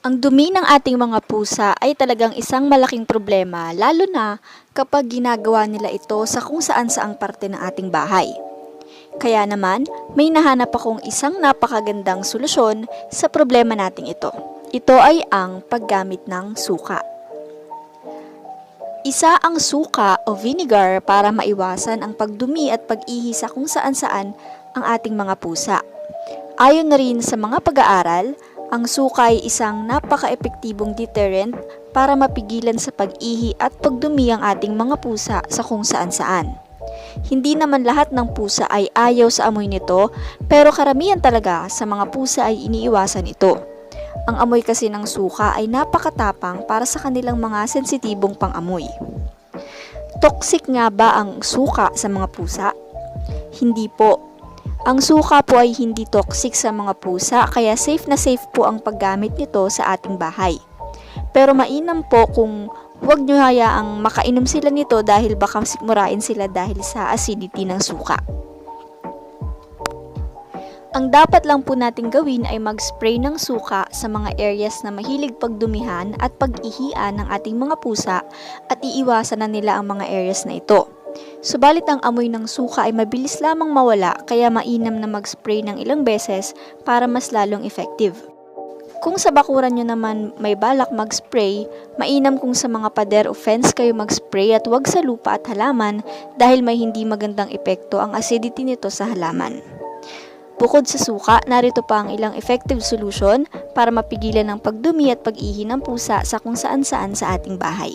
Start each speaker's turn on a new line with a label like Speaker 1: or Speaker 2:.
Speaker 1: Ang dumi ng ating mga pusa ay talagang isang malaking problema lalo na kapag ginagawa nila ito sa kung saan-saang parte ng ating bahay. Kaya naman, may nahanap akong isang napakagandang solusyon sa problema nating ito. Ito ay ang paggamit ng suka. Isa ang suka o vinegar para maiwasan ang pagdumi at pag-ihi sa kung saan-saan ang ating mga pusa. Ayon na rin sa mga pag-aaral, ang suka ay isang napaka-epektibong deterrent para mapigilan sa pag-ihi at pagdumi ang ating mga pusa sa kung saan-saan. Hindi naman lahat ng pusa ay ayaw sa amoy nito, pero karamihan talaga sa mga pusa ay iniiwasan ito. Ang amoy kasi ng suka ay napakatapang para sa kanilang mga sensitibong pang-amoy. Toxic nga ba ang suka sa mga pusa? Hindi po. Ang suka po ay hindi toxic sa mga pusa kaya safe na safe po ang paggamit nito sa ating bahay. Pero mainam po kung huwag nyo hayaang makainom sila nito dahil baka sikmurain sila dahil sa acidity ng suka. Ang dapat lang po nating gawin ay mag-spray ng suka sa mga areas na mahilig pagdumihan at pag-ihian ng ating mga pusa at iiwasan na nila ang mga areas na ito. Subalit ang amoy ng suka ay mabilis lamang mawala kaya mainam na mag-spray ng ilang beses para mas lalong effective. Kung sa bakuran nyo naman may balak mag-spray, mainam kung sa mga pader o fence kayo mag-spray at huwag sa lupa at halaman dahil may hindi magandang epekto ang acidity nito sa halaman. Bukod sa suka, narito pa ang ilang effective solution para mapigilan ang pagdumi at pag-ihi ng pusa sa kung saan-saan sa ating bahay.